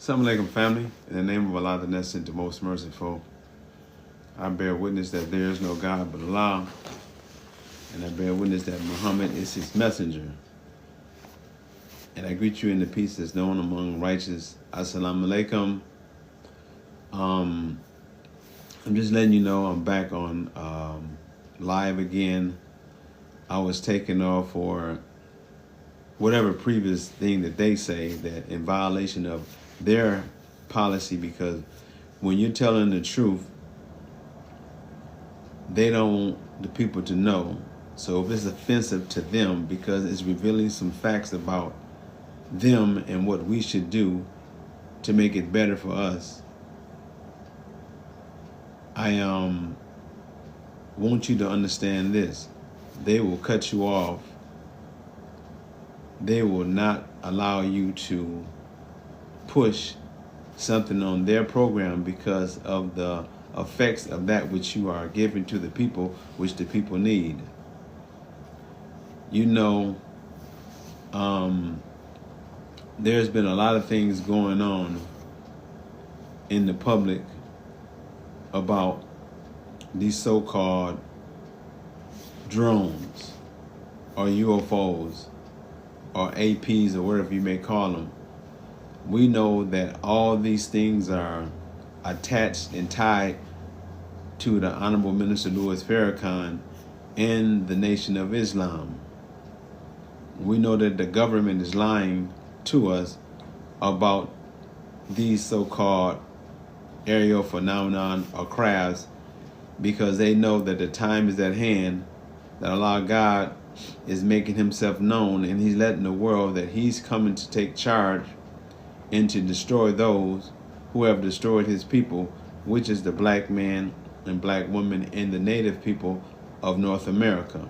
Assalamu alaikum, family. In the name of Allah, the Nescent, the most merciful, I bear witness that there is no God but Allah, and I bear witness that Muhammad is his messenger. And I greet you in the peace that's known among righteous. Assalamu alaikum. I'm just letting you know I'm back on live again. I was taken off for whatever previous thing that they say that in violation of their policy, because when you're telling the truth, they don't want the people to know. So if it's offensive to them because it's revealing some facts about them and what we should do to make it better for us, I want you to understand this. They will cut you off. They will not allow you to push something on their program because of the effects of that which you are giving to the people, which the people need. You know, there's been a lot of things going on in the public about these so-called drones or UFOs or APs or whatever you may call them. We know that all these things are attached and tied to the Honorable Minister Louis Farrakhan and the Nation of Islam. We know that the government is lying to us about these so-called aerial phenomenon or crafts because they know that the time is at hand, that Allah God is making himself known, and he's letting the world that he's coming to take charge and to destroy those who have destroyed his people, which is the black man and black woman and the native people of North America.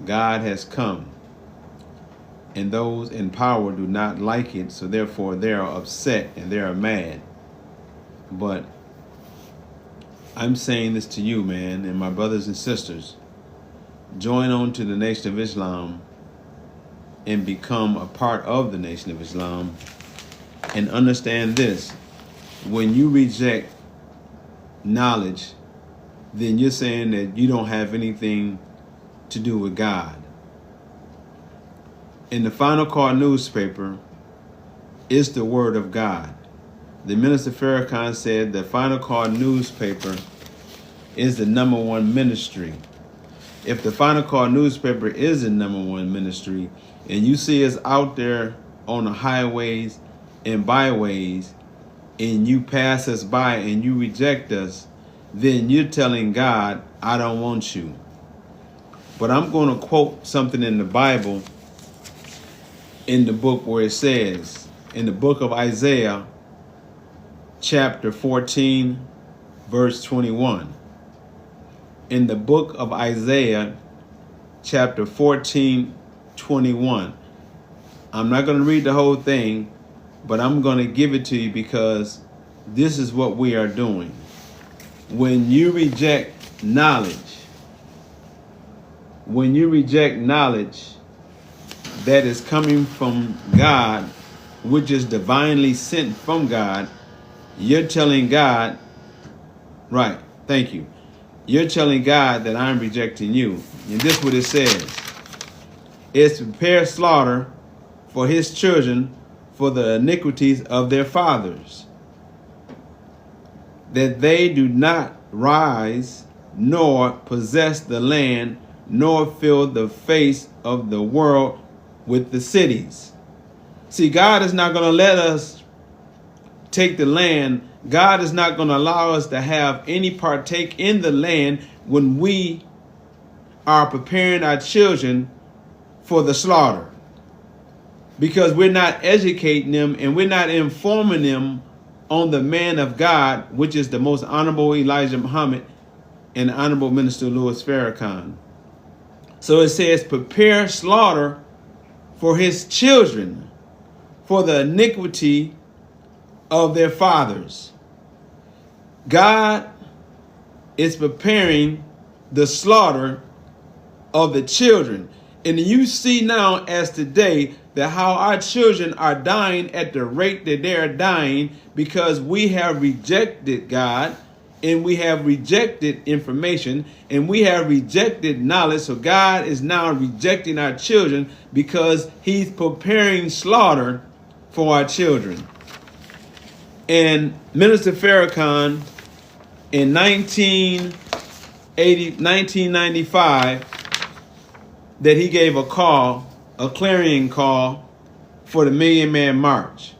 God has come, and those in power do not like it, so therefore they are upset and they are mad. But I'm saying this to you, man, and my brothers and sisters. Join on to the Nation of Islam and become a part of the Nation of Islam. And understand this: when you reject knowledge, then you're saying that you don't have anything to do with God. In the Final Call newspaper is the word of God. The Minister Farrakhan said the Final Call newspaper is the #1 ministry. If the Final Call newspaper is the #1 ministry, and you see us out there on the highways and byways, and you pass us by and you reject us, then you're telling God, I don't want you. But I'm going to quote something in the Bible, in the book where it says, in the book of Isaiah, chapter 14, verse 21. In the book of Isaiah, chapter 14, 21. I'm not going to read the whole thing, but I'm going to give it to you because this is what we are doing. When you reject knowledge, that is coming from God, which is divinely sent from God, you're telling God, right, thank you. You're telling God that I'm rejecting you. And this is what it says. It's prepare slaughter for his children for the iniquities of their fathers, that they do not rise nor possess the land, nor fill the face of the world with the cities. See, God is not going to let us take the land. God is not going to allow us to have any partake in the land when we are preparing our children for the slaughter, because we're not educating them and we're not informing them on the man of God, which is the most honorable Elijah Muhammad and the honorable Minister Louis Farrakhan. So it says, prepare slaughter for his children for the iniquity of their fathers. God is preparing the slaughter of the children. And you see now, as today, that how our children are dying at the rate that they are dying because we have rejected God, and we have rejected information, and we have rejected knowledge. So God is now rejecting our children because he's preparing slaughter for our children. And Minister Farrakhan in 1995, that he gave a call, a clarion call for the Million Man March.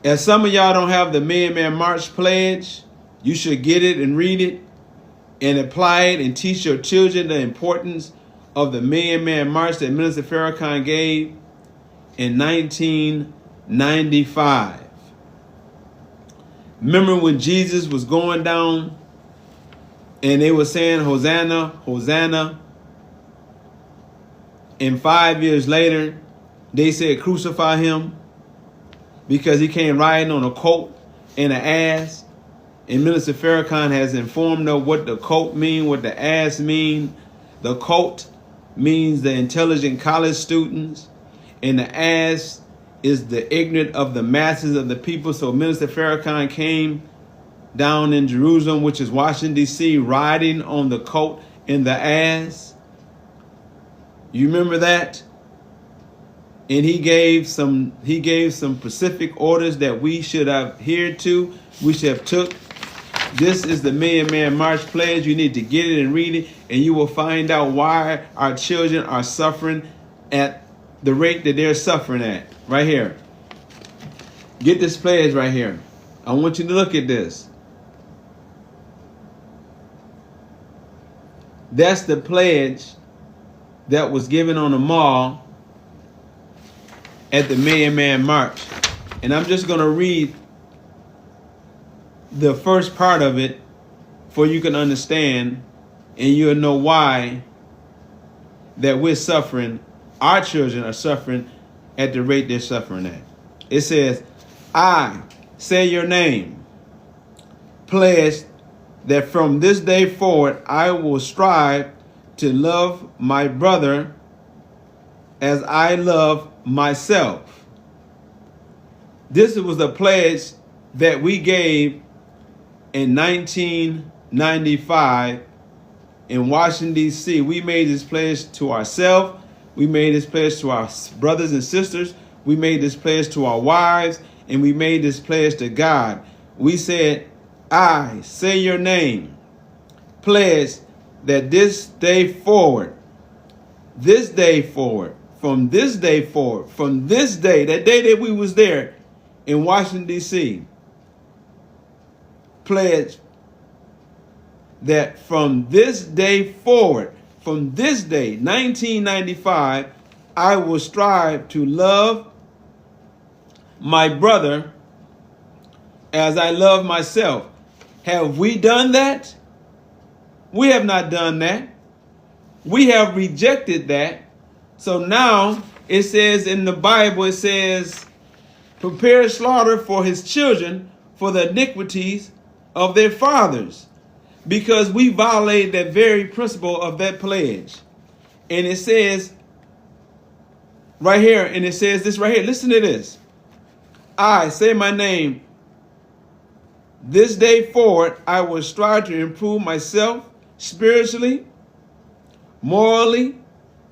As some of y'all don't have the Million Man March pledge, you should get it and read it and apply it and teach your children the importance of the Million Man March that Minister Farrakhan gave in 1995. Remember when Jesus was going down and they were saying, Hosanna, Hosanna. And 5 years later, they said, crucify him because he came riding on a colt and an ass. And Minister Farrakhan has informed them what the colt mean, what the ass mean. The colt means the intelligent college students, and the ass is the ignorant of the masses of the people. So Minister Farrakhan came down in Jerusalem, which is Washington, D.C., riding on the colt and the ass. You remember that? And he gave some specific orders that we should have adhered to. We should have took. This is the Million Man March pledge. You need to get it and read it, and you will find out why our children are suffering at the rate that they're suffering at. Right here. Get this pledge right here. I want you to look at this. That's the pledge that was given on the mall at the Million Man March. And I'm just going to read the first part of it for you can understand, and you'll know why that we're suffering, our children are suffering at the rate they're suffering at. It says, I say your name, pledge that from this day forward I will strive to love my brother as I love myself. This was the pledge that we gave in 1995 in Washington, D.C. We made this pledge to ourselves. We made this pledge to our brothers and sisters. We made this pledge to our wives, and we made this pledge to God. We said, I say your name, pledge that this day forward, from this day forward, from this day, that day that we was there in Washington, D.C., pledge that from this day forward, from this day, 1995, I will strive to love my brother as I love myself. Have we done that? We have not done that. We have rejected that. So now it says in the Bible, it says, prepare slaughter for his children for the iniquities of their fathers, because we violated that very principle of that pledge. And it says right here, and it says this right here, listen to this. I say my name, this day forward, I will strive to improve myself spiritually, morally,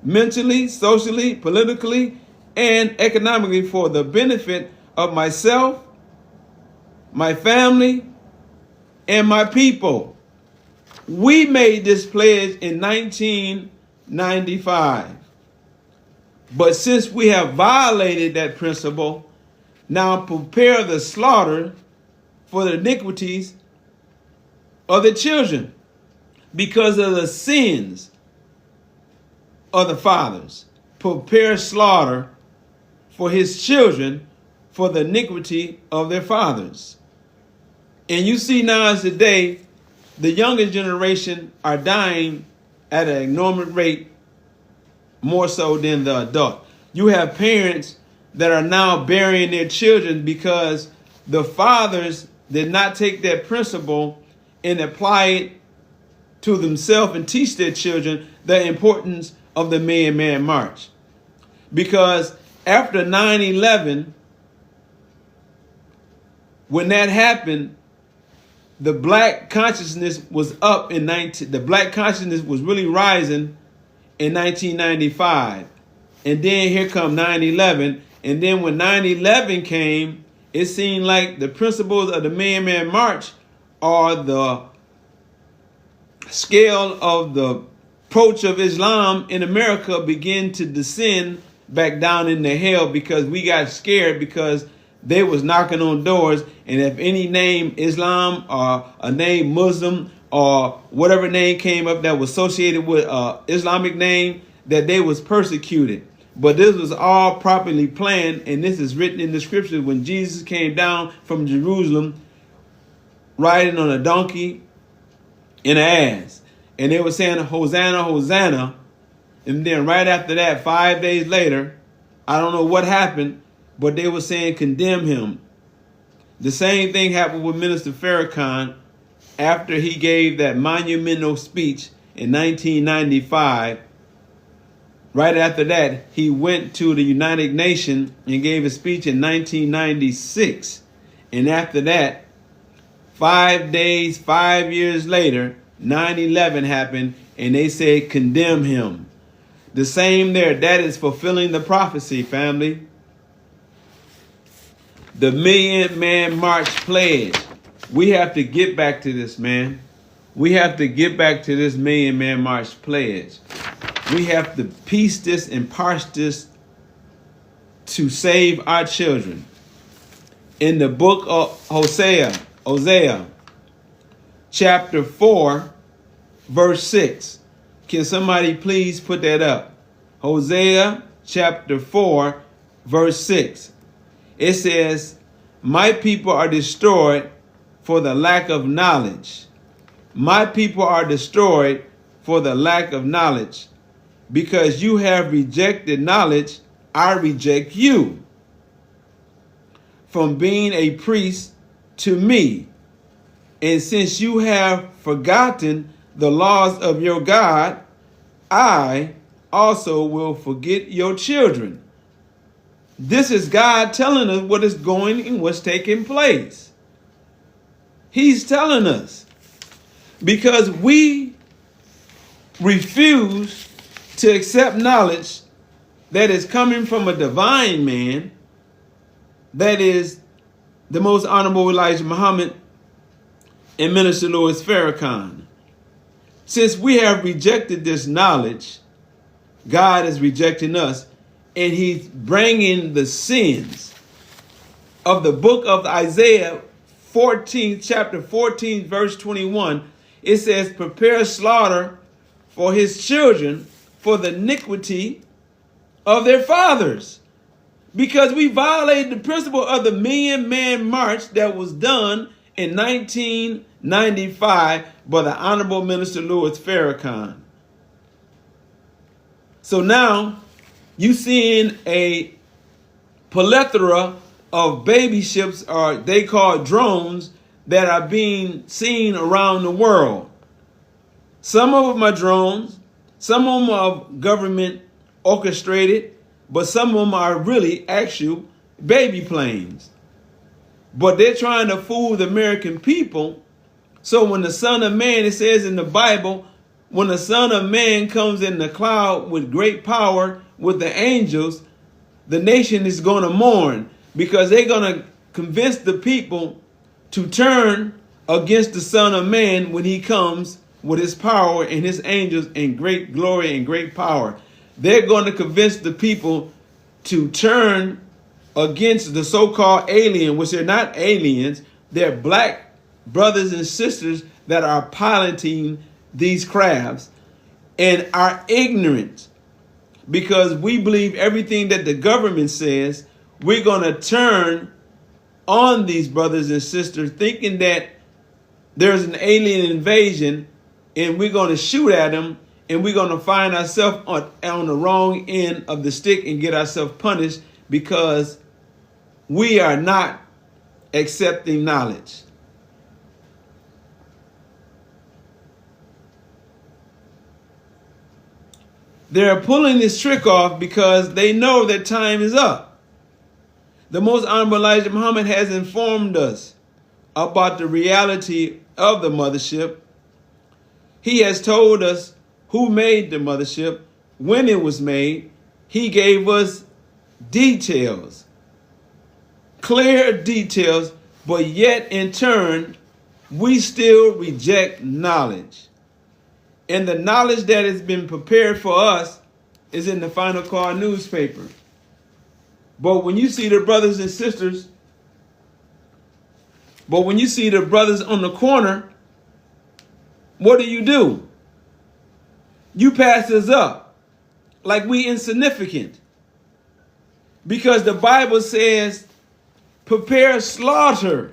mentally, socially, politically, and economically for the benefit of myself, my family, and my people. We made this pledge in 1995. But since we have violated that principle, now prepare the slaughter for the iniquities of the children because of the sins of the fathers. Prepare slaughter for his children for the iniquity of their fathers. And you see now as today, the younger generation are dying at an enormous rate, more so than the adult. You have parents that are now burying their children because the fathers did not take that principle and apply it to themselves and teach their children the importance of the Million Man March. Because after 9/11, when that happened, the black consciousness was up in the black consciousness was really rising in 1995. And then here come 9/11. And then when 9/11 came, it seemed like the principles of the Man March or the scale of the approach of Islam in America began to descend back down into hell, because we got scared because they was knocking on doors, and if any name Islam or a name Muslim or whatever name came up that was associated with Islamic name, that they was persecuted. But this was all properly planned, and this is written in the scriptures when Jesus came down from Jerusalem riding on a donkey and an ass. And they were saying, Hosanna, Hosanna. And then right after that, 5 days later, I don't know what happened, but they were saying, condemn him. The same thing happened with Minister Farrakhan after he gave that monumental speech in 1995. Right after that, he went to the United Nations and gave a speech in 1996. And after that, 5 years later, 9/11 happened, and they said, condemn him. The same there, that is fulfilling the prophecy, family. The Million Man March pledge. We have to get back to this, man. We have to get back to this Million Man March pledge. We have to piece this and parse this to save our children. In the book of Hosea, chapter 4, verse 6. Can somebody please put that up? Hosea chapter 4, verse 6. It says, my people are destroyed for the lack of knowledge. My people are destroyed for the lack of knowledge. Because you have rejected knowledge, I reject you from being a priest to me. And since you have forgotten the laws of your God, I also will forget your children. This is God telling us what is going and what's taking place. He's telling us because we refuse to accept knowledge that is coming from a divine man, that is the most honorable Elijah Muhammad and Minister Louis Farrakhan. Since we have rejected this knowledge, God is rejecting us, and he's bringing the sins of the book of Isaiah 14, chapter 14, verse 21. It says, prepare slaughter for his children for the iniquity of their fathers. Because we violated the principle of the Million Man March that was done in 1995 by the Honorable Minister Louis Farrakhan. So now you seeing a plethora of baby ships, or they call drones, that are being seen around the world. Some of them are drones, some of them are government orchestrated, but some of them are really actual baby planes. But they're trying to fool the American people. So when the Son of Man, it says in the Bible, when the Son of Man comes in the cloud with great power with the angels, the nation is going to mourn, because they're going to convince the people to turn against the Son of Man when he comes with his power and his angels in great glory and great power. They're going to convince the people to turn against the so-called alien, which they're not aliens. They're black brothers and sisters that are piloting these crafts and are ignorant, because we believe everything that the government says. We're going to turn on these brothers and sisters thinking that there's an alien invasion, and we're going to shoot at them, and we're going to find ourselves on the wrong end of the stick and get ourselves punished because we are not accepting knowledge. They're pulling this trick off because they know that time is up. The Most Honorable Elijah Muhammad has informed us about the reality of the mothership. He has told us who made the mothership, when it was made. He gave us details, clear details, but yet in turn, we still reject knowledge. And the knowledge that has been prepared for us is in the Final Call newspaper. But when you see the brothers and sisters, on the corner, what do? You pass us up like we insignificant. Because the Bible says, prepare slaughter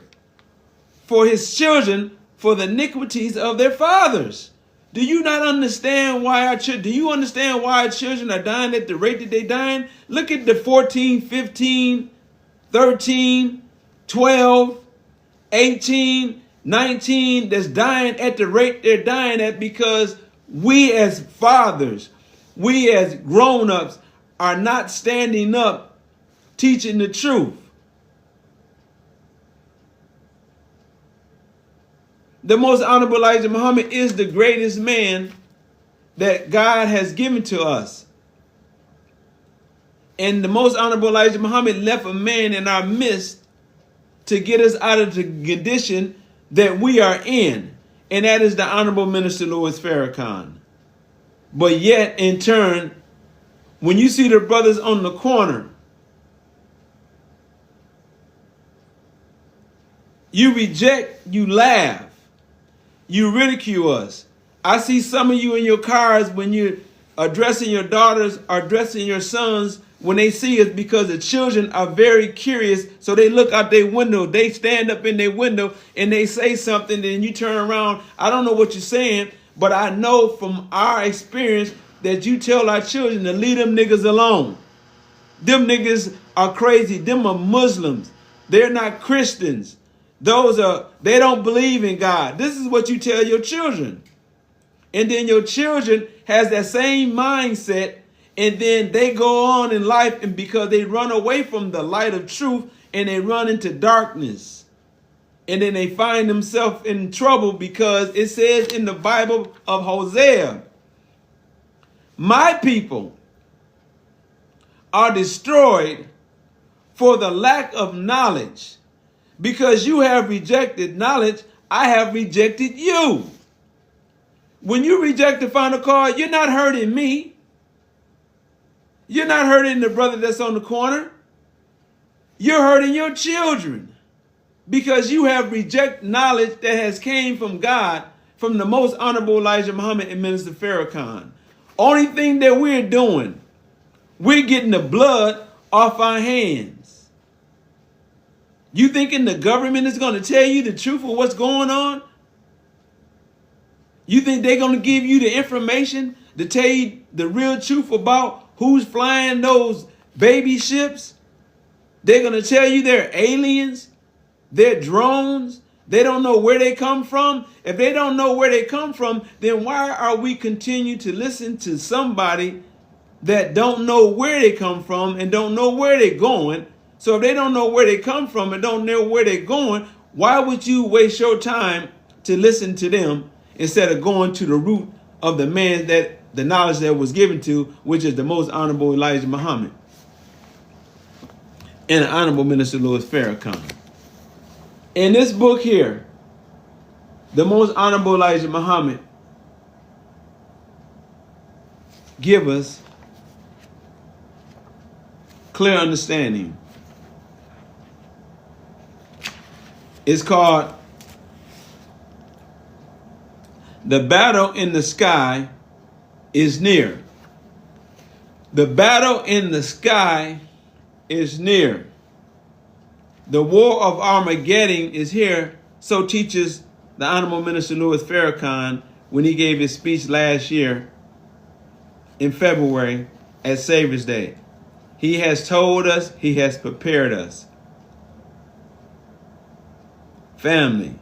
for his children for the iniquities of their fathers. Do you not understand why our children are dying at the rate that they're dying? Look at the 14, 15, 13, 12, 18, 19 that's dying at the rate they're dying at, because we as fathers, we as grown-ups are not standing up teaching the truth. The Most Honorable Elijah Muhammad is the greatest man that God has given to us. And the Most Honorable Elijah Muhammad left a man in our midst to get us out of the condition that we are in. And that is the Honorable Minister Louis Farrakhan. But yet, in turn, when you see the brothers on the corner, you reject, you laugh. You ridicule us. I see some of you in your cars when you're addressing your daughters or addressing your sons, when they see us, because the children are very curious. So they look out their window. They stand up in their window and they say something. And you turn around. I don't know what you're saying, but I know from our experience that you tell our children to leave them niggas alone. Them niggas are crazy. Them are Muslims. They're not Christians. They don't believe in God. This is what you tell your children. And then your children has that same mindset, and then they go on in life, and because they run away from the light of truth and they run into darkness. And then they find themselves in trouble, because it says in the Bible of Hosea, my people are destroyed for the lack of knowledge. Because you have rejected knowledge, I have rejected you. When you reject the Final Call, you're not hurting me. You're not hurting the brother that's on the corner. You're hurting your children. Because you have rejected knowledge that has came from God, from the Most Honorable Elijah Muhammad and Minister Farrakhan. Only thing that we're doing, we're getting the blood off our hands. You thinking the government is going to tell you the truth of what's going on? You think they're going to give you the information to tell you the real truth about who's flying those baby ships? They're going to tell you they're aliens, they're drones, they don't know where they come from. If they don't know where they come from, then why are we continue to listen to somebody that don't know where they come from and don't know where they're going? So if they don't know where they come from and don't know where they're going, why would you waste your time to listen to them instead of going to the root of the man that the knowledge that was given to, which is the Most Honorable Elijah Muhammad and the Honorable Minister Louis Farrakhan? In this book here, the Most Honorable Elijah Muhammad give us clear understanding. It's called The Battle in the Sky is Near. The battle in the sky is near. The war of Armageddon is here, so teaches the Honorable Minister Louis Farrakhan when he gave his speech last year in February at Savior's Day. He has told us, he has prepared us. Family,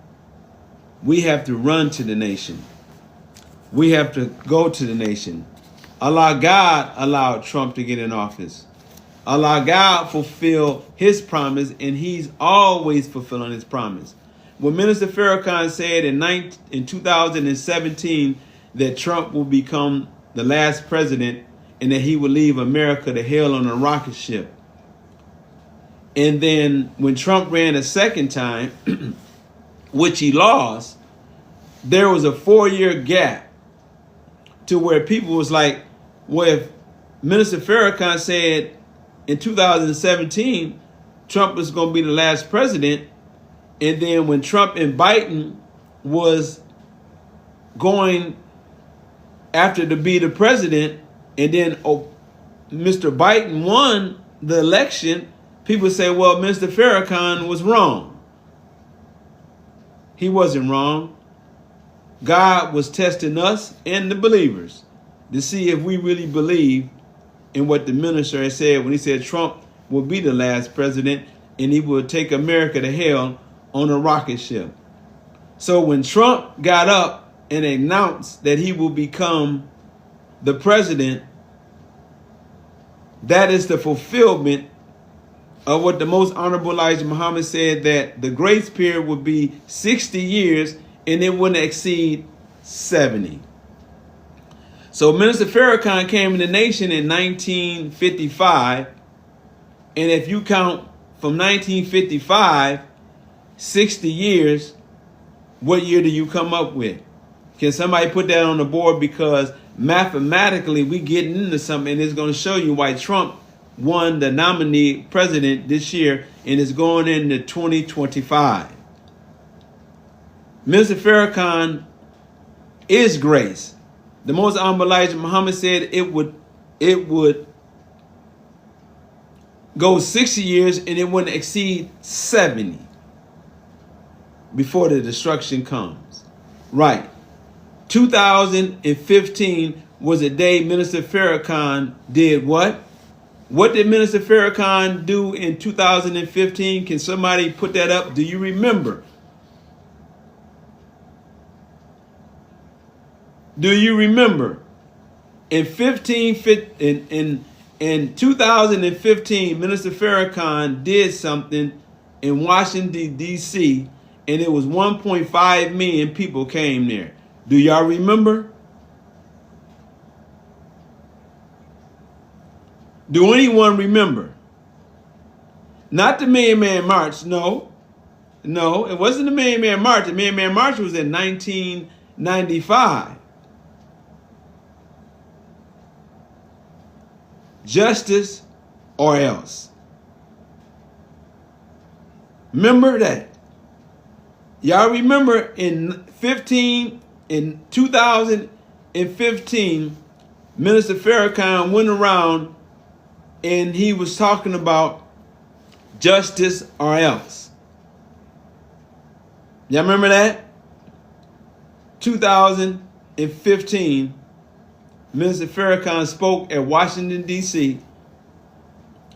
we have to run to the nation. We have to go to the nation. Allah God allowed Trump to get in office. Allah God fulfilled his promise, and he's always fulfilling his promise. When Minister Farrakhan said in 2017 that Trump will become the last president and that he will leave America to hell on a rocket ship. And then when Trump ran a second time, which he lost, there was a 4-year gap to where people was like, well, if Minister Farrakhan said in 2017 Trump was going to be the last president, and then when Trump and Biden was going after to be the president, and then Mr. Biden won the election, people say, well, Mr. Farrakhan was wrong. He wasn't wrong. God was testing us and the believers to see if we really believe in what the minister had said when he said Trump will be the last president and he will take America to hell on a rocket ship. So when Trump got up and announced that he will become the president, that is the fulfillment of what the most honorable Elijah Muhammad said, that the grace period would be 60 years and it wouldn't exceed 70. So Minister Farrakhan came in the nation in 1955, and if you count from 1955, 60 years, what year do you come up with? Can somebody put that on the board? Because mathematically we getting into something, and it's going to show you why Trump won the nominee president this year and is going into 2025. Mr. Farrakhan is grace. The most honorable Elijah Muhammad said it would go 60 years and it wouldn't exceed 70 before the destruction comes. Right. 2015 was a day Minister Farrakhan did what? What did Minister Farrakhan do in 2015? Can somebody put that up? Do you remember? Do you remember? In 2015, Minister Farrakhan did something in Washington, D.C., and it was 1.5 million people came there. Do y'all remember? Do anyone remember? Not the Million Man March, no. No, it wasn't the Million Man March. The Million Man March was in 1995. Justice or else. Remember that. Y'all remember in 2015, Minister Farrakhan went around and he was talking about justice or else. Y'all remember that? 2015, Minister Farrakhan spoke at Washington, D.C.,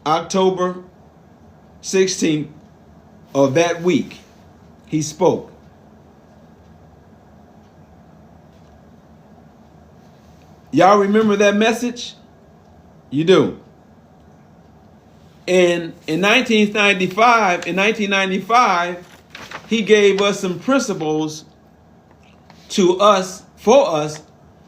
October 16th of that week. He spoke. Y'all remember that message? You do. And in 1995, he gave us some principles to us, for us,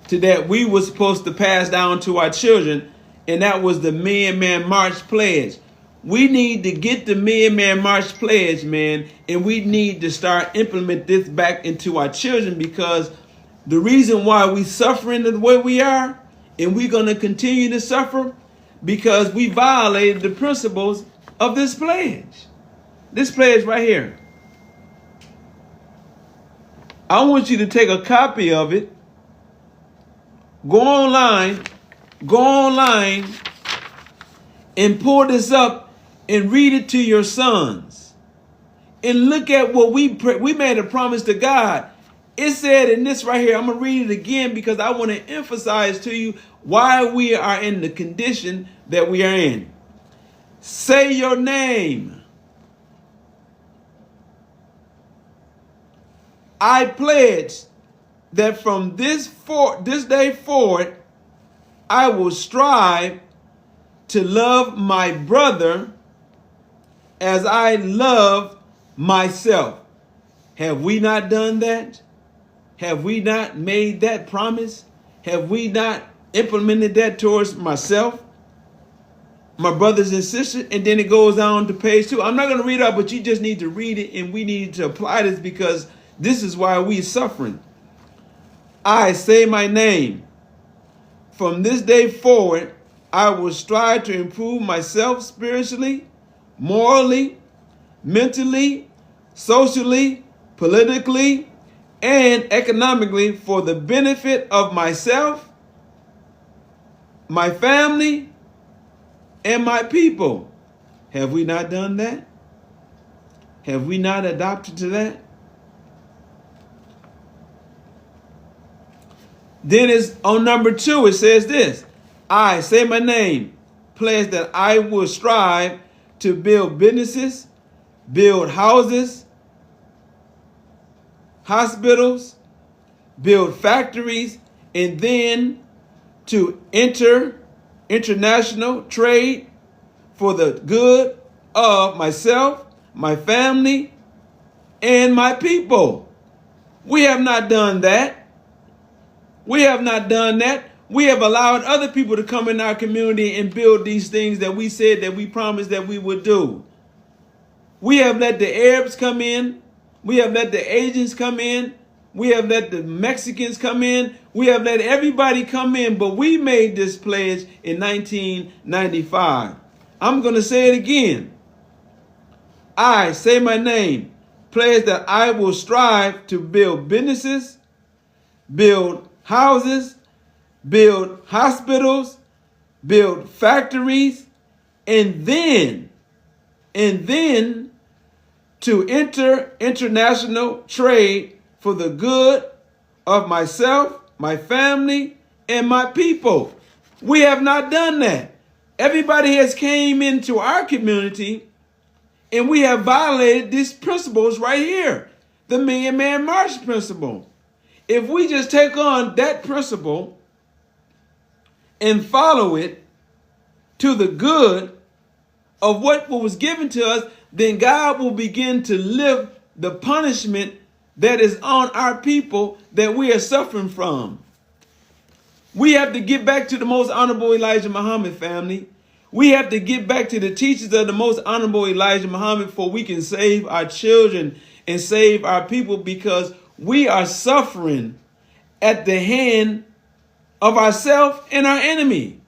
to that we were supposed to pass down to our children, and that was the Million Man March Pledge. We need to get the Million Man March Pledge, man, and we need to start implement this back into our children, because the reason why we suffering the way we are, and we're going to continue to suffer, because we violated the principles of this pledge. This pledge right here. I want you to take a copy of it. Go online and pull this up and read it to your sons. And look at what we made a promise to God. It said in this right here, I'm going to read it again because I want to emphasize to you why we are in the condition that we are in. Say your name. I pledge that from this day forward, I will strive to love my brother as I love myself. Have we not done that? Have we not made that promise? Have we not implemented that towards myself, my brothers and sisters? And then it goes on to page 2. I'm not going to read it out, but you just need to read it, and we need to apply this because this is why we're suffering. I say my name. From this day forward, I will strive to improve myself spiritually, morally, mentally, socially, politically, and economically for the benefit of myself, my family, and my people. Have we not done that? Have we not adopted to that? Then it's on number 2, it says this. I say my name, pledge that I will strive to build businesses, build houses, hospitals, build factories, and then to enter international trade for the good of myself, my family, and my people. We have not done that. We have not done that. We have allowed other people to come in our community and build these things that we said that we promised that we would do. We have let the Arabs come in. We have let the Asians come in. We have let the Mexicans come in. We have let everybody come in, but we made this pledge in 1995. I'm going to say it again. I say my name, pledge that I will strive to build businesses, build houses, build hospitals, build factories, and then to enter international trade for the good of myself, my family, and my people. We have not done that. Everybody has came into our community and we have violated these principles right here. The Million Man March principle. If we just take on that principle and follow it to the good of what was given to us, then God will begin to lift the punishment that is on our people that we are suffering from. We have to get back to the most honorable Elijah Muhammad, family. We have to get back to the teachings of the most honorable Elijah Muhammad for we can save our children and save our people, because we are suffering at the hand of ourselves and our enemy.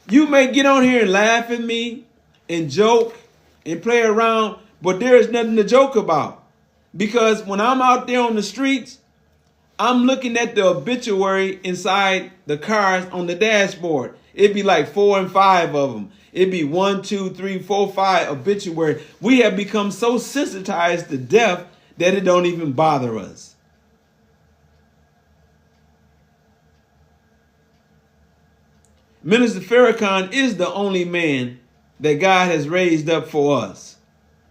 You may get on here and laugh at me and joke and play around, but there is nothing to joke about. Because when I'm out there on the streets, I'm looking at the obituary inside the cars on the dashboard. It'd be like 4 and 5 of them. It'd be 1, 2, 3, 4, 5 obituary. We have become so sensitized to death that it don't even bother us. Minister Farrakhan is the only man that God has raised up for us.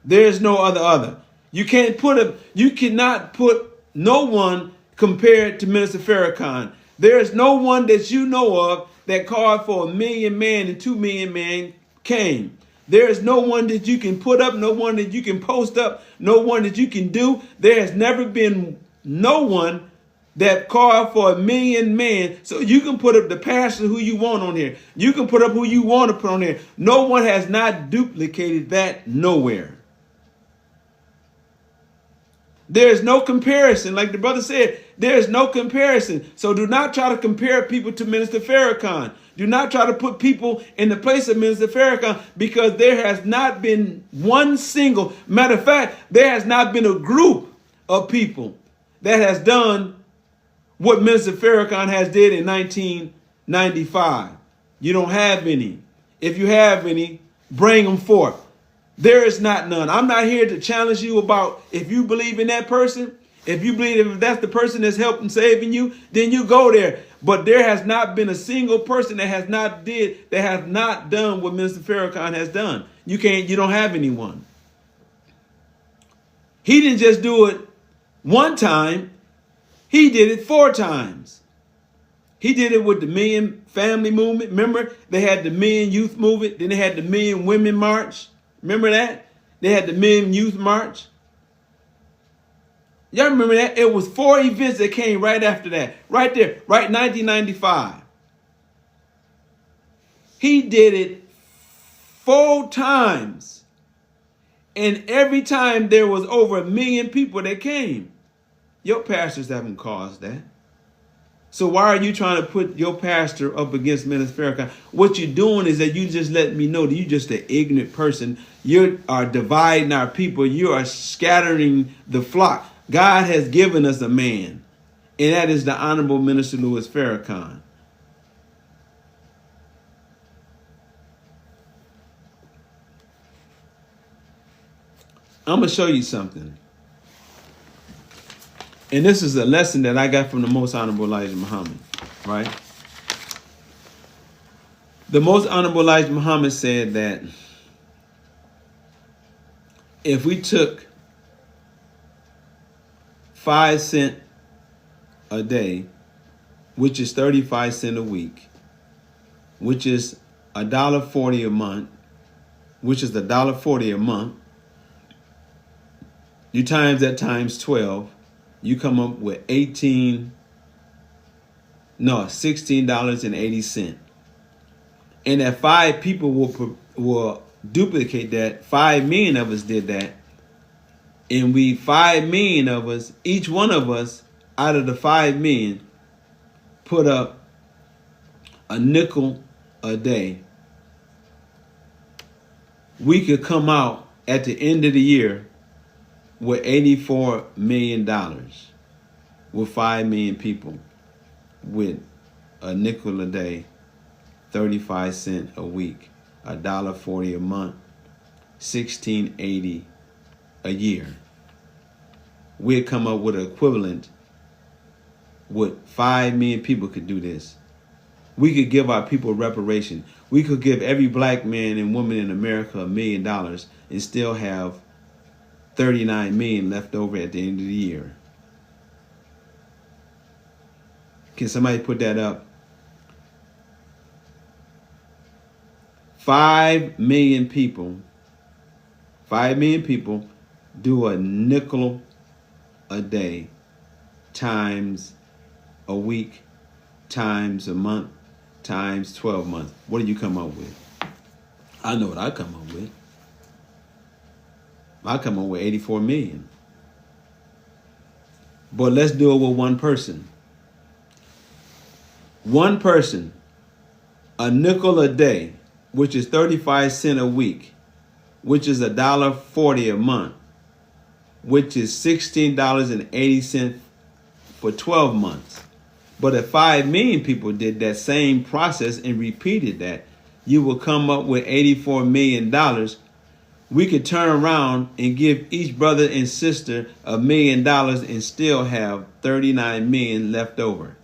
There is no other. You cannot put no one compared to Minister Farrakhan. There is no one that you know of that called for 1 million man and 2 million man came. There is no one that you can put up, no one that you can post up, no one that you can do. There has never been no one that called for 1 million men. So you can put up the pastor who you want on here. You can put up who you want to put on here. No one has not duplicated that nowhere. There is no comparison. Like the brother said, there is no comparison. So do not try to compare people to Minister Farrakhan. Do not try to put people in the place of Minister Farrakhan, because there has not been one single, matter of fact, there has not been a group of people that has done what Minister Farrakhan has did in 1995. You don't have any. If you have any, bring them forth. There is not none. I'm not here to challenge you about if you believe in that person. If you believe if that's the person that's helping saving you, then you go there. But there has not been a single person that has not done what Minister Farrakhan has done. You don't have anyone. He didn't just do it one time. He did it 4 times. He did it with the Million Family Movement. Remember, they had the Million Youth Movement. Then they had the Million Women March. Remember that? They had the Million Youth March. Y'all remember that? It was 4 events that came right after that. Right there. Right 1995. He did it 4 times. And every time there was over 1 million people that came. Your pastors haven't caused that. So why are you trying to put your pastor up against Minister Farrakhan? What you're doing is that you just let me know that you're just an ignorant person. You are dividing our people. You are scattering the flock. God has given us a man, and that is the Honorable Minister Louis Farrakhan. I'm going to show you something. And this is a lesson that I got from the Most Honorable Elijah Muhammad, right? The Most Honorable Elijah Muhammad said that if we took 5 cents a day, which is 35 cents a week, which is $1.40 a month, which is $1.40 a month, you times that times 12, you come up with $16.80. And that 5 people will duplicate that. 5 million of us did that. And 5 million of us, each one of us out of the 5 million put up a nickel a day. We could come out at the end of the year with $84 million with 5 million people with a nickel a day, 35 cents a week, $1.40 a month, $16.80 a year. We'd come up with an equivalent with 5 million people could do this. We could give our people reparation. We could give every black man and woman in America $1 million and still have 39 million left over at the end of the year. Can somebody put that up? 5 million people do a nickel a day times a week times a month times 12 months. What do you come up with? I know what I come up with. I come up with 84 million. But let's do it with one person. One person, a nickel a day, which is 35 cents a week, which is $1.40 a month, which is $16.80 for 12 months. But if 5 million people did that same process and repeated that, you will come up with $84 million. We could turn around and give each brother and sister $1 million and still have 39 million left over.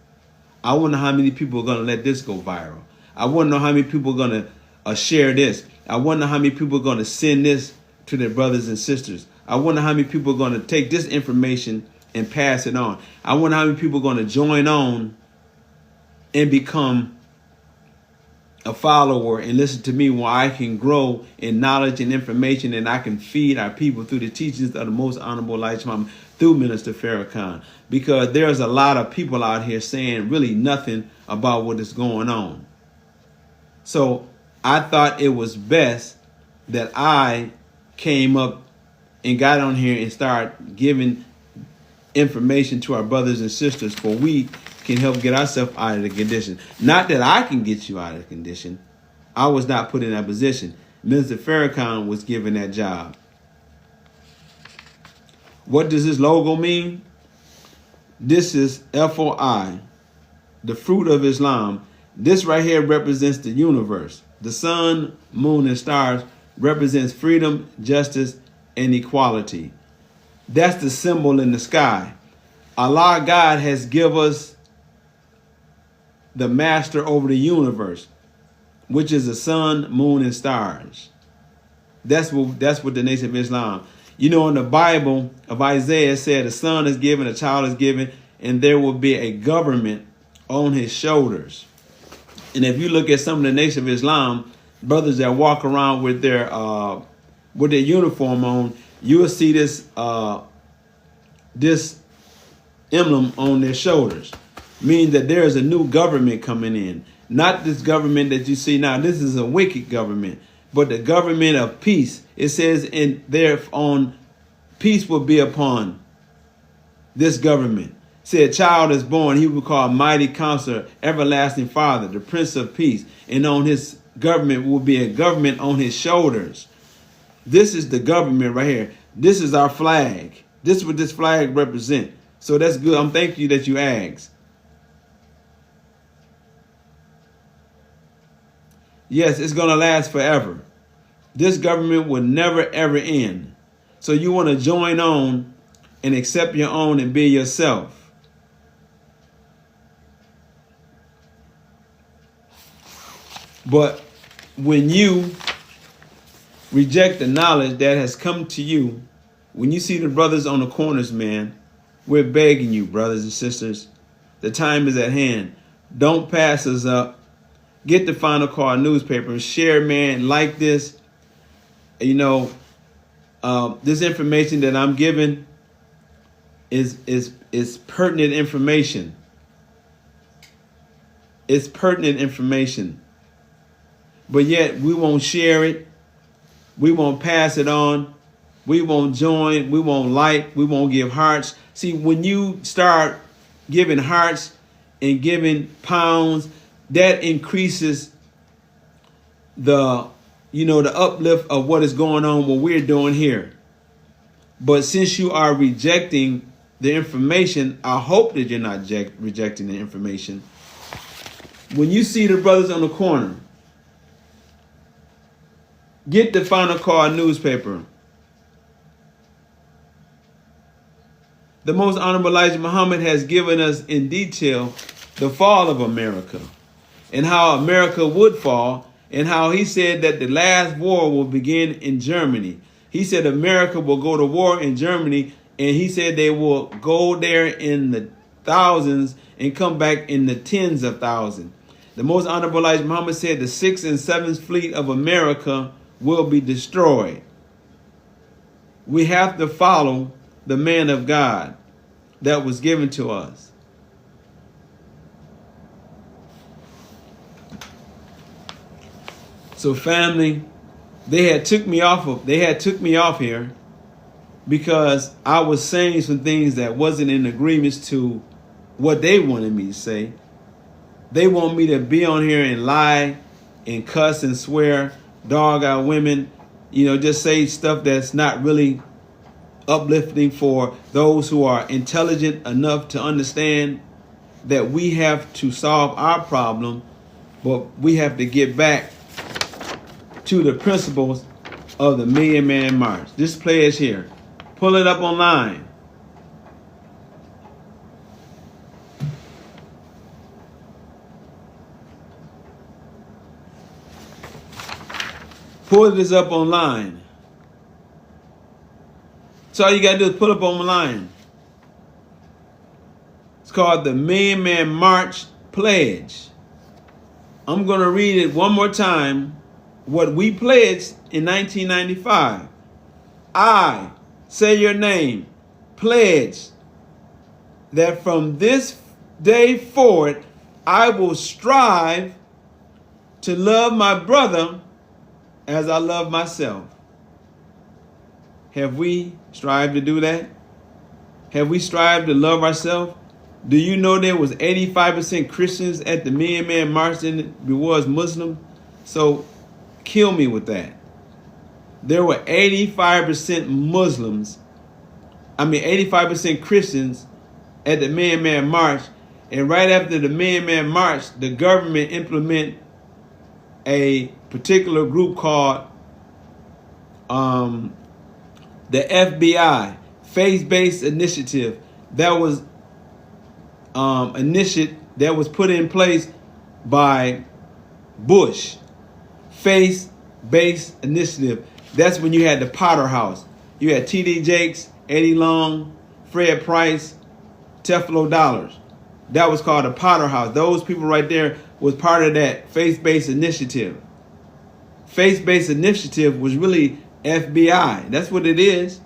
I wonder how many people are going to let this go viral. I want to know how many people are going to share this. I wonder how many people are going to send this to their brothers and sisters. I wonder how many people are going to take this information and pass it on. I wonder how many people are going to join on and become a follower and listen to me while I can grow in knowledge and information, and I can feed our people through the teachings of the Most Honorable Elijah Muhammad through Minister Farrakhan. Because there's a lot of people out here saying really nothing about what is going on. So I thought it was best that I came up and got on here and start giving information to our brothers and sisters, for we can help get ourselves out of the condition. Not that I can get you out of the condition. I was not put in that position. Minister Farrakhan was given that job. What does this logo mean? This is FOI, the fruit of Islam. This right here represents the universe. The sun, moon, and stars represents freedom, justice, and equality. That's the symbol in the sky. Allah God has given us the master over the universe, which is the sun, moon, and stars. That's what the Nation of Islam. You know, in the Bible of Isaiah, it said a son is given, a child is given, and there will be a government on his shoulders. And if you look at some of the Nation of Islam, brothers that walk around with their uniform on, you will see this this emblem on their shoulders, meaning that there is a new government coming in. Not this government that you see now. This is a wicked government, but the government of peace. It says in there on peace will be upon this government. Say a child is born, he will be called Mighty Counselor, Everlasting Father, the Prince of Peace. And on his government will be a government on his shoulders. This is the government right here. This is our flag. This is what this flag represents. So that's good. I'm thanking you that you asked. Yes, it's going to last forever. This government will never, ever end. So you want to join on and accept your own and be yourself. But when you reject the knowledge that has come to you, when you see the brothers on the corners, man, we're begging you, brothers and sisters, the time is at hand. Don't pass us up. Get the Final Call newspaper and share, man. Like this. You know, this information that I'm giving is pertinent information. It's pertinent information. But yet we won't share it. We won't pass it on. We won't join. We won't like. We won't give hearts. See, when you start giving hearts and giving pounds, that increases the uplift of what is going on, what we're doing here. But since you are rejecting the information, I hope that you're not rejecting the information. When you see the brothers on the corner, get the Final Call newspaper. The Most Honorable Elijah Muhammad has given us in detail the fall of America and how America would fall, and how he said that the last war will begin in Germany. He said America will go to war in Germany, and he said they will go there in the thousands and come back in the tens of thousands. The Most Honorable Elijah Muhammad said the 6th and 7th Fleet of America will be destroyed. We have to follow the man of God that was given to us. So family, they had took me off here because I was saying some things that wasn't in agreement to what they wanted me to say. They want me to be on here and lie and cuss and swear, dog out women, just say stuff that's not really uplifting for those who are intelligent enough to understand that we have to solve our problem, but we have to get back to the principles of the Million Man March. This pledge here, pull it up online. Pull this up online. So all you got to do is pull up online. It's called the Million Man March Pledge. I'm going to read it one more time. What we pledged in 1995. I, say your name, pledge that from this day forward, I will strive to love my brother as I love myself. Have we strived to do that? Have we strived to love ourselves? Do you know there was 85% Christians at the Million Man March than there was Muslim? So kill me with that. There were 85% Muslims, 85% Christians at the Million Man March. And right after the Million Man March, the government implemented a particular group called the FBI, Faith-Based Initiative, that was put in place by Bush. Faith-Based Initiative. That's when you had the Potter House. You had T.D. Jakes, Eddie Long, Fred Price, Teflo Dollars. that was called the Potter House. Those people right there was part of that faith-based initiative. Faith-based initiative was really FBI. That's what it is.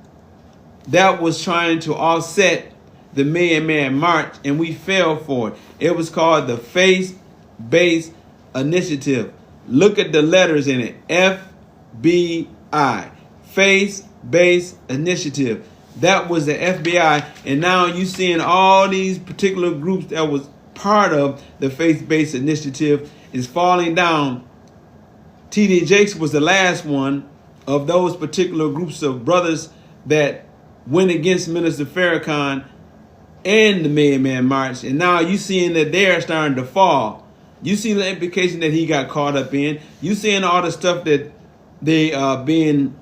That was trying to offset the Million Man March, and we fell for it. It was called the Faith-Based Initiative. Look at the letters in it. FBI. Faith-Based Initiative. That was the FBI, and now you seeing all these particular groups that was part of the Faith-Based Initiative is falling down. T.D. Jakes was the last one of those particular groups of brothers that went against Minister Farrakhan and the Million Man March, and now you seeing that they're starting to fall. You see the implication that he got caught up in. You seeing all the stuff that they are being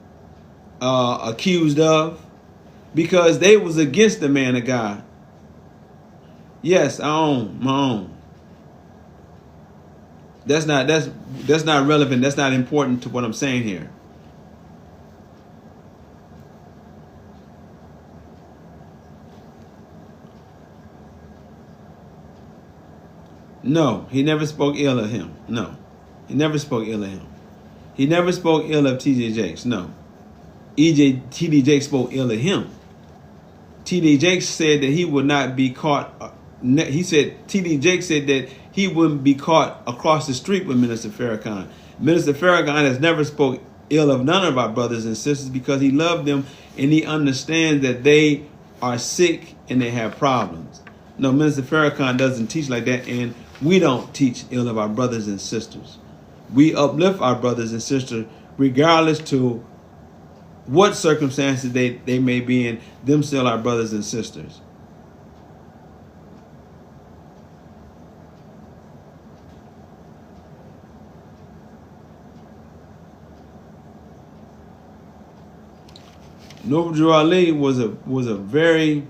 accused of, because they was against the man of God. Yes, I own my own. That's not relevant. That's not important to what I'm saying here. No, he never spoke ill of him. No, he never spoke ill of him. He never spoke ill of T.D. Jakes. No, T.D. Jakes spoke ill of him. T.D. Jakes said that he would not be caught. T.D. Jakes said that he wouldn't be caught across the street with Minister Farrakhan. Minister Farrakhan has never spoke ill of none of our brothers and sisters because he loved them and he understands that they are sick and they have problems. No, Minister Farrakhan doesn't teach like that, and we don't teach ill of our brothers and sisters. We uplift our brothers and sisters regardless to what circumstances they may be in. Them still our brothers and sisters. Noble Drew Ali was a very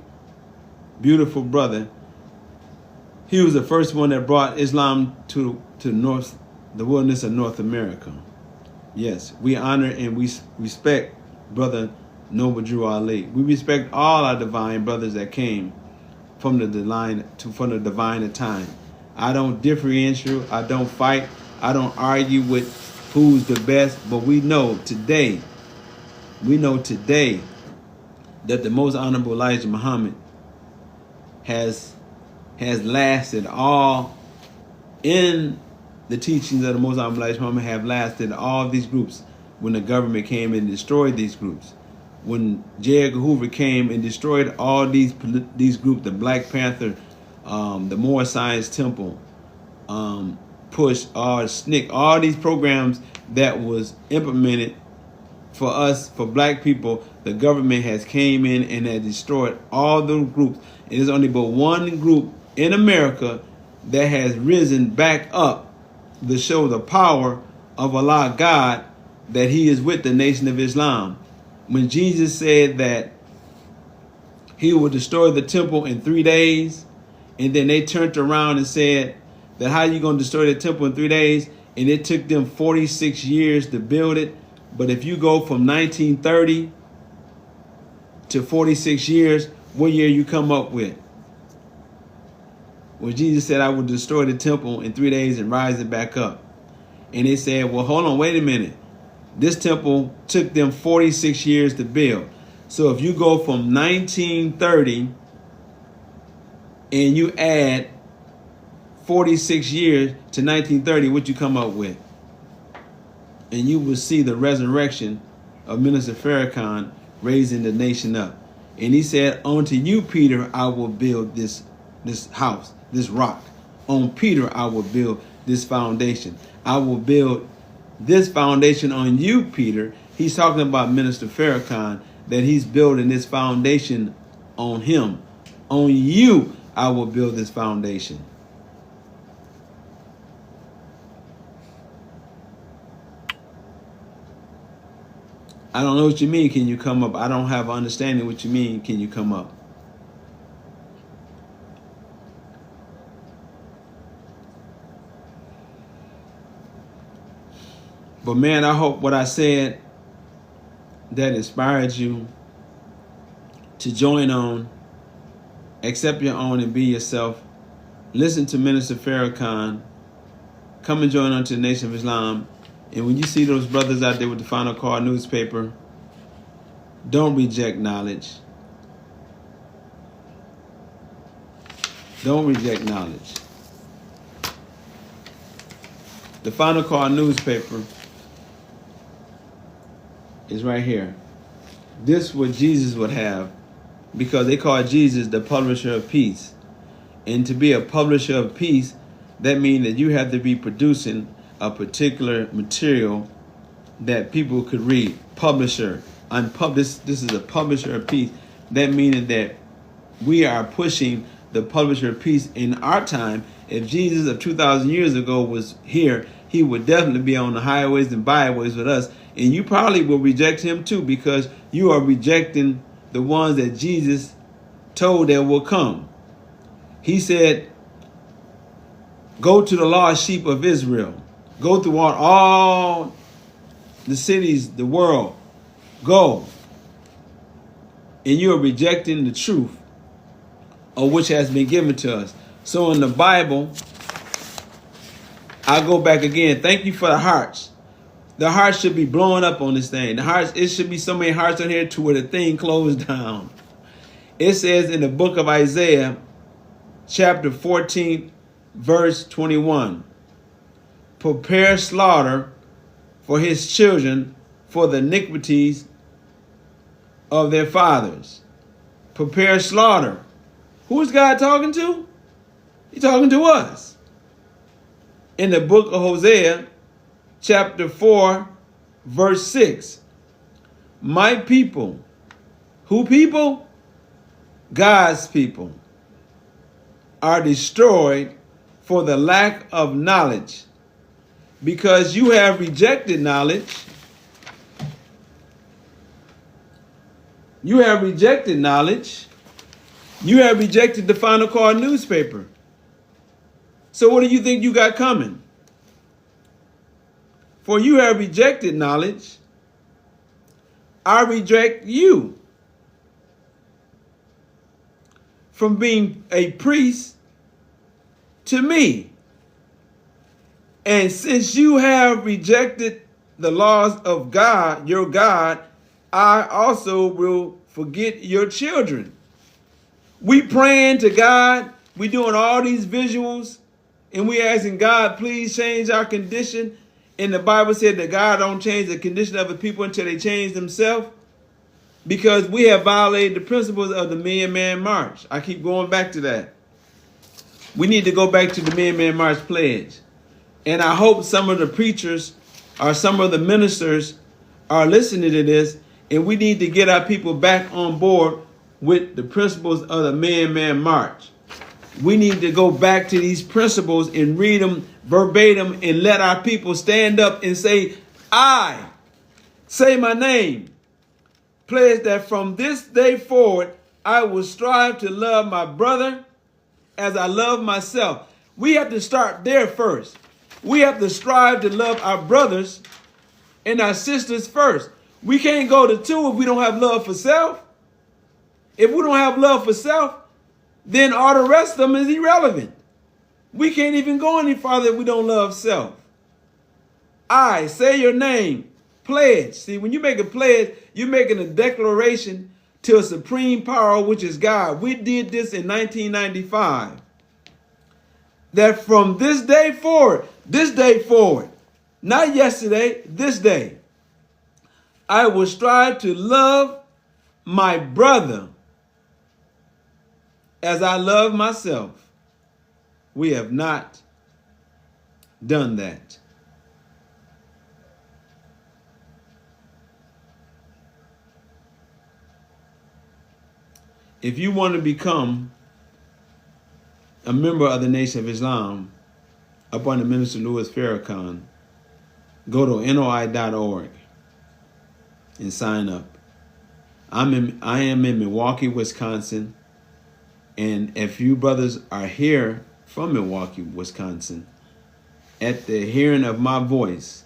beautiful brother. He was the first one that brought Islam to the wilderness of North America. Yes, we honor and we respect Brother Noble Drew Ali. We respect all our divine brothers that came from the divine of time. I don't differentiate. I don't fight. I don't argue with who's the best. But we know today that the most honorable Elijah Muhammad has lasted all in the teachings of the most honorable Elijah Muhammad have lasted all these groups when the government came and destroyed these groups. When J. Edgar Hoover came and destroyed all these groups, the Black Panther, the Moore Science Temple, Push, SNCC, all these programs that was implemented for us, for black people, the government has came in and has destroyed all those groups. And there's only but one group in America that has risen back up to show the power of Allah God, that he is with the Nation of Islam. When Jesus said that he would destroy the temple in 3 days, and then they turned around and said that how you going to destroy the temple in 3 days? And it took them 46 years to build it. But if you go from 1930 to 46 years, what year you come up with? Well, Jesus said, I will destroy the temple in 3 days and rise it back up. And they said, well, hold on, wait a minute. This temple took them 46 years to build. So if you go from 1930 and you add 46 years to 1930, what you come up with? And you will see the resurrection of Minister Farrakhan raising the nation up. And he said, unto you, Peter, I will build this house, this rock. On Peter, I will build this foundation. I will build this foundation on you, Peter. He's talking about Minister Farrakhan, that he's building this foundation on him. On you, I will build this foundation. I don't know what you mean, can you come up? I don't have an understanding what you mean, can you come up? But man, I hope what I said that inspired you to join on, accept your own and be yourself, Listen to Minister Farrakhan. Come and join unto the Nation of Islam. And when you see those brothers out there with the Final Call newspaper, don't reject knowledge. Don't reject knowledge. The Final Call newspaper is right here. This is what Jesus would have, because they call Jesus the publisher of peace. And to be a publisher of peace, that means that you have to be producing a particular material that people could read. Publisher, unpublished. This is a publisher of peace. That meaning that we are pushing the publisher of peace in our time. If Jesus of 2,000 years ago was here, he would definitely be on the highways and byways with us. And you probably will reject him too, because you are rejecting the ones that Jesus told that will come. He said, go to the lost sheep of Israel. Go throughout all the cities, the world. Go. And you are rejecting the truth of which has been given to us. So in the Bible, I'll go back again. Thank you for the hearts. The hearts should be blowing up on this thing. The hearts, it should be so many hearts on here to where the thing closed down. It says in the book of Isaiah, chapter 14, verse 21, prepare slaughter for his children for the iniquities of their fathers. Prepare slaughter. Who is God talking to? He's talking to us. In the book of Hosea, chapter 4, verse 6, my people, who people? God's people, are destroyed for the lack of knowledge, because you have rejected knowledge. You have rejected knowledge. You have rejected the Final Call newspaper. So what do you think you got coming? For you have rejected knowledge, I reject you from being a priest to me. And since you have rejected the laws of God, your God, I also will forget your children. We praying to God. We doing all these visuals, and we asking God, please change our condition. And the Bible said that God don't change the condition of the people until they change themselves, because we have violated the principles of the Million Man March. I keep going back to that. We need to go back to the Million Man March pledge. And I hope some of the preachers or some of the ministers are listening to this, and we need to get our people back on board with the principles of the Million Man March. We need to go back to these principles and read them verbatim and let our people stand up and say, I say my name. Pledge that from this day forward, I will strive to love my brother as I love myself. We have to start there first. We have to strive to love our brothers and our sisters first. We can't go to two if we don't have love for self. If we don't have love for self, then all the rest of them is irrelevant. We can't even go any farther if we don't love self. I say your name. Pledge. See, when you make a pledge, you're making a declaration to a supreme power, which is God. We did this in 1995. That from this day forward, not yesterday, this day, I will strive to love my brother as I love myself. We have not done that. If you want to become a member of the Nation of Islam, up under Minister Louis Farrakhan, go to NOI.org and sign up. I am in Milwaukee, Wisconsin, and if you brothers are here from Milwaukee, Wisconsin, at the hearing of my voice,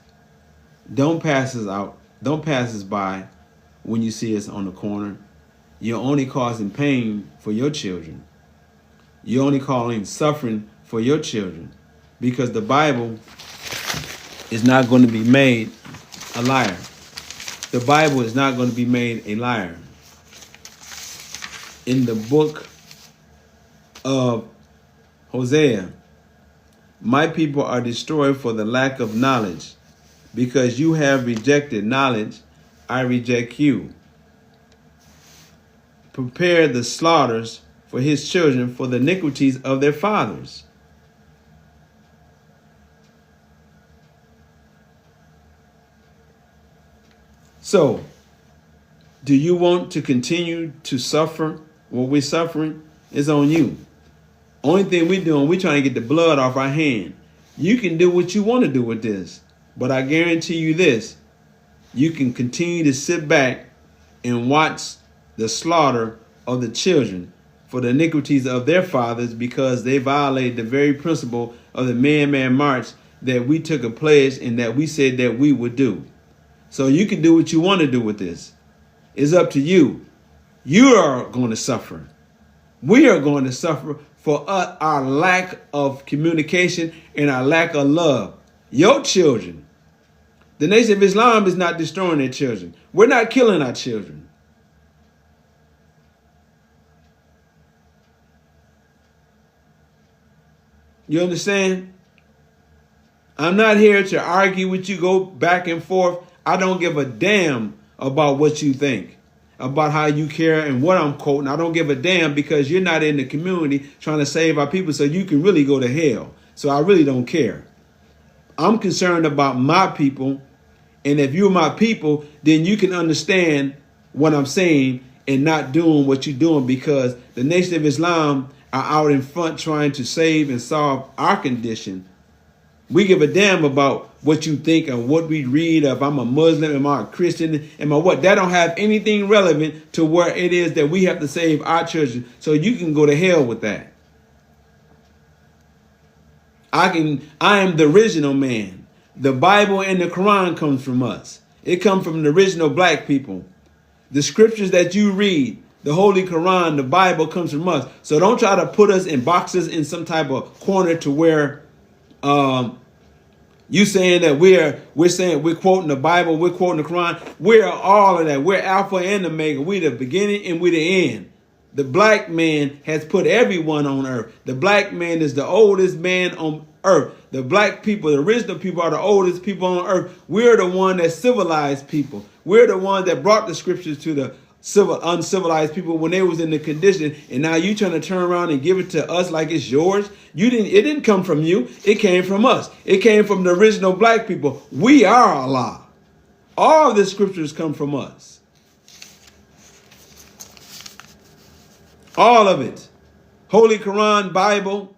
don't pass us by when you see us on the corner. You're only causing pain for your children. You're only causing suffering for your children, because the Bible is not going to be made a liar. The Bible is not going to be made a liar. In the book of Hosea, my people are destroyed for the lack of knowledge. Because you have rejected knowledge, I reject you. Prepare the slaughters for his children for the iniquities of their fathers. So, do you want to continue to suffer what we're suffering? It's on you. Only thing we're doing, we're trying to get the blood off our hand. You can do what you want to do with this. But I guarantee you this, you can continue to sit back and watch the slaughter of the children for the iniquities of their fathers, because they violated the very principle of the man-man march that we took a pledge and that we said that we would do. So you can do what you want to do with this. It's up to you. You are going to suffer. We are going to suffer for our lack of communication and our lack of love. Your children. The Nation of Islam is not destroying their children. We're not killing our children. You understand? I'm not here to argue with you, go back and forth. I don't give a damn about what you think, about how you care and what I'm quoting. I don't give a damn, because you're not in the community trying to save our people so you can really go to hell. So I really don't care. I'm concerned about my people. And if you're my people, then you can understand what I'm saying and not doing what you're doing, because the Nation of Islam are out in front trying to save and solve our condition. We give a damn about what you think and what we read. If I'm a Muslim, am I a Christian, am I what? That don't have anything relevant to where it is that we have to save our children. So you can go to hell with that. I am the original man. The Bible and the Quran comes from us. It comes from the original black people. The scriptures that you read, the Holy Quran, the Bible comes from us. So don't try to put us in boxes in some type of corner to where you saying that we're quoting the Bible, we're quoting the Quran. We're all of that. We're Alpha and Omega. We're the beginning and we're the end. The black man has put everyone on earth. The black man is the oldest man on earth. The black people, the original people, are the oldest people on earth. We're the one that civilized people. We're the one that brought the scriptures to the uncivilized people when they was in the condition. And now you trying to turn around and give it to us like it's yours. It didn't come from you. It came from us. It came from the original black people. We are Allah. All of the scriptures come from us. All of it. Holy Quran, Bible,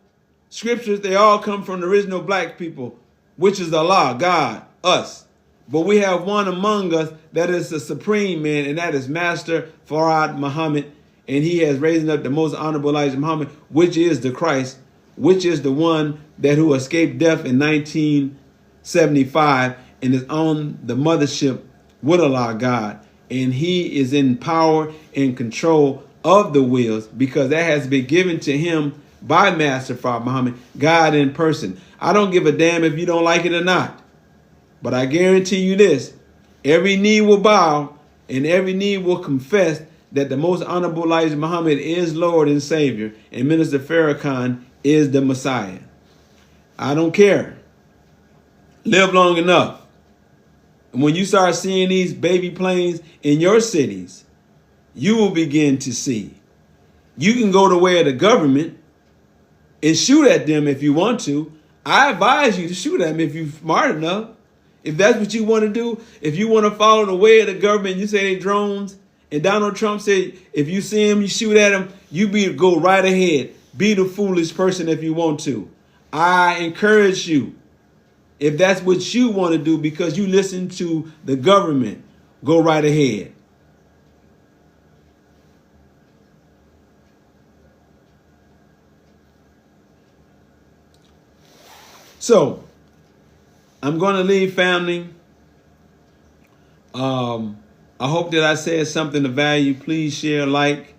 scriptures, they all come from the original black people, which is Allah, God, us. But we have one among us that is the supreme man, and that is Master Farad Muhammad. And he has raised up the most honorable Elijah Muhammad, which is the Christ, which is the one who escaped death in 1975 and is on the mothership with Allah, God. And he is in power and control of the wheels, because that has been given to him by Master Farad Muhammad, God in person. I don't give a damn if you don't like it or not. But I guarantee you this, every knee will bow and every knee will confess that the most honorable Elijah Muhammad is Lord and Savior, and Minister Farrakhan is the Messiah. I don't care. Live long enough. And when you start seeing these baby planes in your cities, you will begin to see. You can go the way of the government and shoot at them if you want to. I advise you to shoot at them if you're smart enough. If that's what you want to do, if you want to follow the way of the government, you say they drones, and Donald Trump said, if you see them, you shoot at them, go right ahead. Be the foolish person if you want to. I encourage you, if that's what you want to do because you listen to the government, go right ahead. So, I'm going to leave, family. I hope that I said something of value. Please share, like,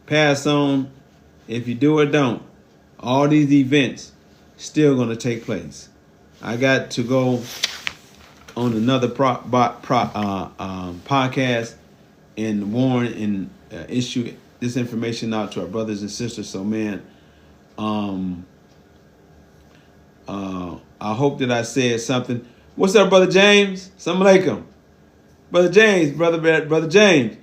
pass on. If you do or don't, all these events still going to take place. I got to go on another podcast and warn and issue this information out to our brothers and sisters. So, man, I hope that I said something. What's up, Brother James? Assalamu alaikum. Brother James, Brother James.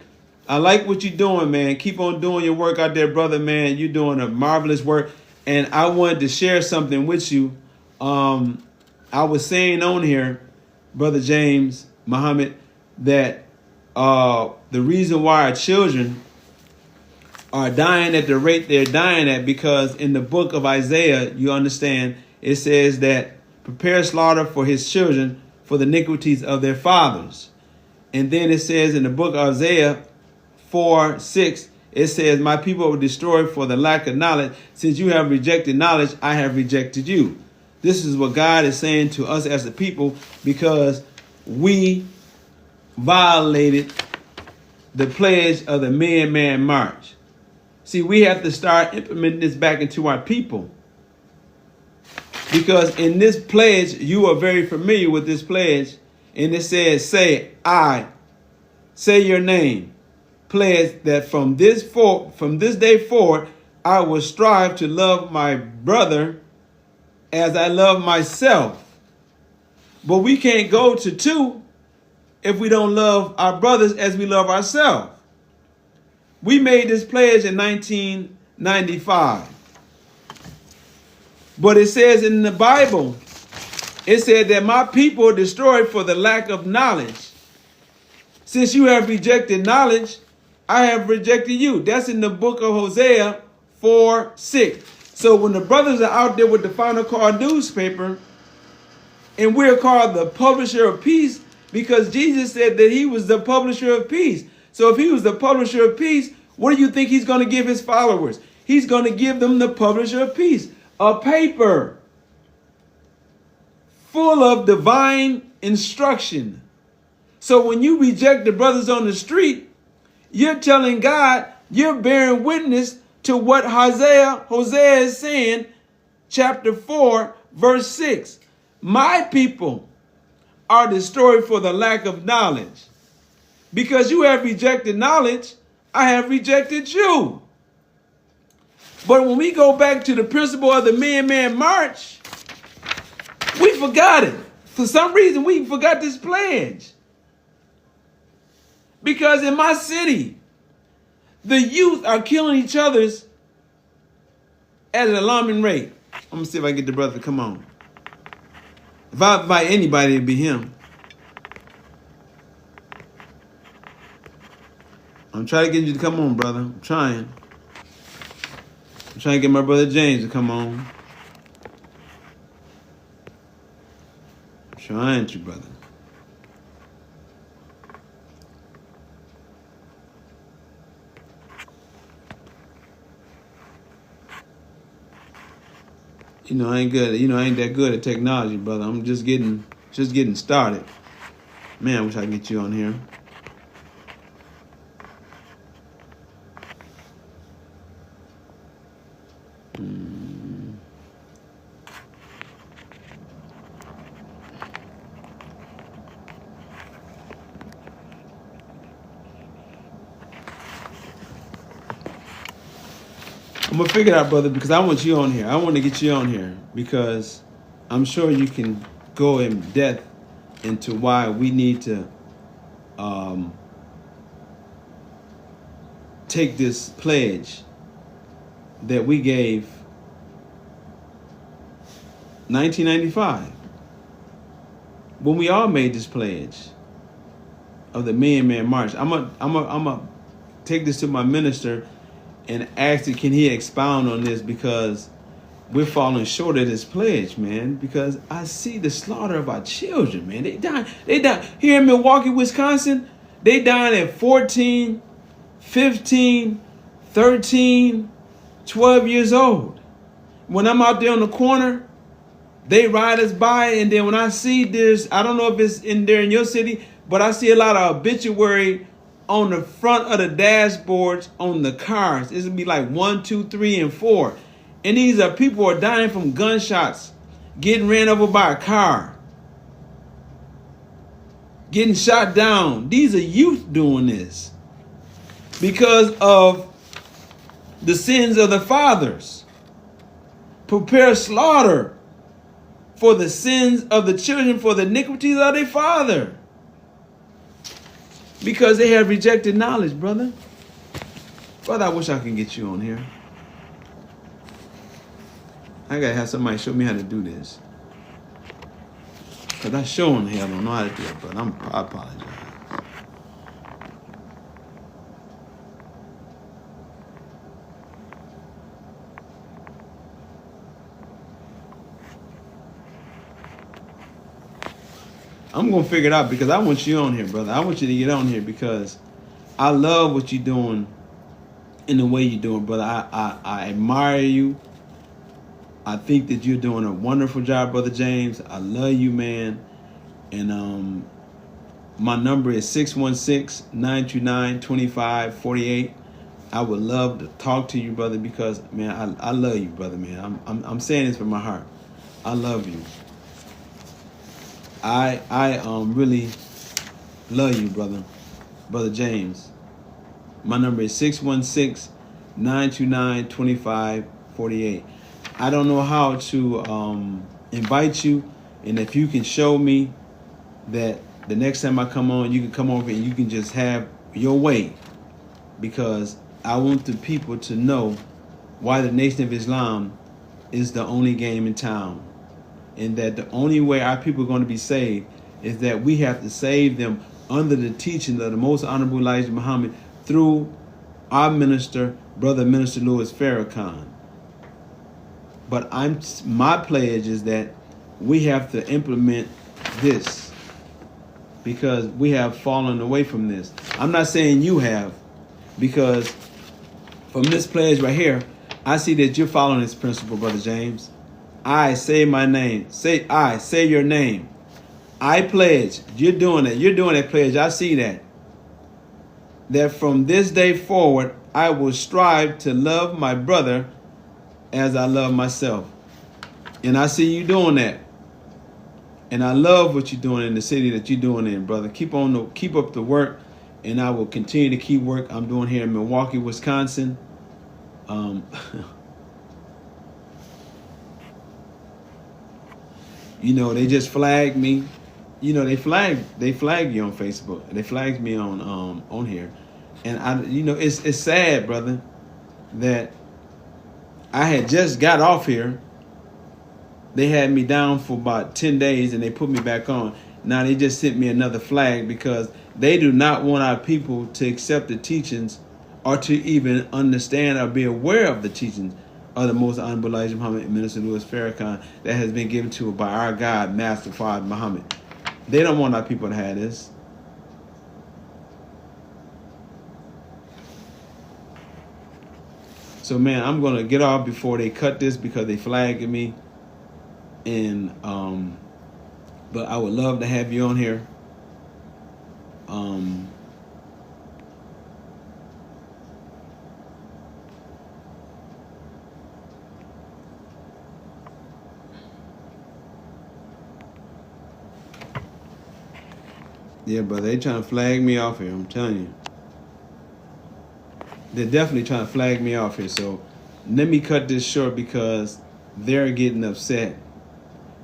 I like what you're doing, man. Keep on doing your work out there, brother, man. You're doing a marvelous work. And I wanted to share something with you. I was saying on here, Brother James, Muhammad, that the reason why our children are dying at the rate they're dying at, because in the book of Isaiah, you understand, it says that prepare slaughter for his children for the iniquities of their fathers. And then it says in the book of Isaiah 4:6, it says, my people were destroyed for the lack of knowledge. Since you have rejected knowledge, I have rejected you. This is what God is saying to us as a people, because we violated the pledge of the Man March. See, we have to start implementing this back into our people. Because in this pledge, you are very familiar with this pledge. And it says, say your name. Pledge that from this day forward, I will strive to love my brother as I love myself. But we can't go to 2 if we don't love our brothers as we love ourselves. We made this pledge in 1995. But it says in the Bible, it said that my people are destroyed for the lack of knowledge. Since you have rejected knowledge, I have rejected you. That's in the book of Hosea 4:6. So when the brothers are out there with the Final Call newspaper, and we're called the publisher of peace, because Jesus said that he was the publisher of peace. So if he was the publisher of peace, what do you think he's going to give his followers? He's going to give them the publisher of peace, a paper full of divine instruction. So when you reject the brothers on the street, you're telling God, you're bearing witness to what Hosea is saying, chapter 4, verse 6. My people are destroyed for the lack of knowledge. Because you have rejected knowledge, I have rejected you. But when we go back to the principle of the Man March, we forgot it. For some reason, we forgot this pledge. Because in my city, the youth are killing each other at an alarming rate. I'm going to see if I can get the brother to come on. If I invite anybody, it'd be him. I'm trying to get you to come on, brother. I'm trying to get my brother James to come on. I'm trying to, brother. I ain't that good at technology, brother. I'm just getting started. Man, I wish I could get you on here. I'm going to figure it out, brother, because I want you on here. I want to get you on here because I'm sure you can go in depth into why we need to take this pledge that we gave 1995 when we all made this pledge of the Man March. I'm a take this to my minister and ask him, can he expound on this, because we're falling short of this pledge, man, because I see the slaughter of our children, man. They die here in Milwaukee, Wisconsin. They dying at 14, 15, 13, 12 years old. When I'm out there on the corner, they ride us by, and then when I see this, I don't know if it's in there in your city, but I see a lot of obituary on the front of the dashboards on the cars. It's gonna be like 1, 2, 3, and 4. And these are people who are dying from gunshots, getting ran over by a car, getting shot down. These are youth doing this because of the sins of the fathers. Prepare slaughter for the sins of the children, for the iniquities of their father. Because they have rejected knowledge, brother. Brother, I wish I could get you on here. I gotta have somebody show me how to do this. Because I sure in hell don't know how to do it, but I apologize. I'm going to figure it out because I want you on here, brother. I want you to get on here because I love what you're doing in the way you're doing, brother. I admire you. I think that you're doing a wonderful job, Brother James. I love you, man. And my number is 616-929-2548. I would love to talk to you, brother, because, man, I love you, brother, man. I'm saying this from my heart. I love you. I really love you, Brother James. My number is 616-929-2548. I don't know how to invite you, and if you can show me that the next time I come on, you can come over and you can just have your way, because I want the people to know why the Nation of Islam is the only game in town. And that the only way our people are going to be saved is that we have to save them under the teaching of the Most Honorable Elijah Muhammad through our minister, Brother Minister Louis Farrakhan. But my pledge is that we have to implement this because we have fallen away from this. I'm not saying you have, because from this pledge right here, I see that you're following this principle, Brother James. I say my name. Say your name. I pledge. You're doing it. You're doing that pledge. I see that. That from this day forward, I will strive to love my brother as I love myself. And I see you doing that. And I love what you're doing in the city that you're doing in, brother. Keep up the work, and I will continue to keep work I'm doing here in Milwaukee, Wisconsin. You know, they just flagged me. You know, they flagged you on Facebook. They flagged me on here. And it's sad, brother, that I had just got off here. They had me down for about 10 days and they put me back on. Now they just sent me another flag because they do not want our people to accept the teachings or to even understand or be aware of the teachings of the Most Honorable Elijah Muhammad and Minister Louis Farrakhan that has been given to us by our God, Master Father Muhammad. They don't want our people to have this. So, man, I'm going to get off before they cut this because they flagged me. And, but I would love to have you on here. Yeah, but they trying to flag me off here, I'm telling you. They're definitely trying to flag me off here. So let me cut this short because they're getting upset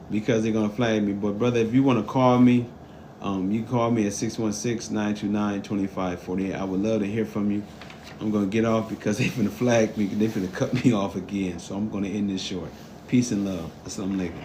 because they're going to flag me. But, brother, if you want to call me, you can call me at 616-929-2548. I would love to hear from you. I'm going to get off because they're going to flag me. They're going to cut me off again. So I'm going to end this short. Peace and love. Assalamu alaikum.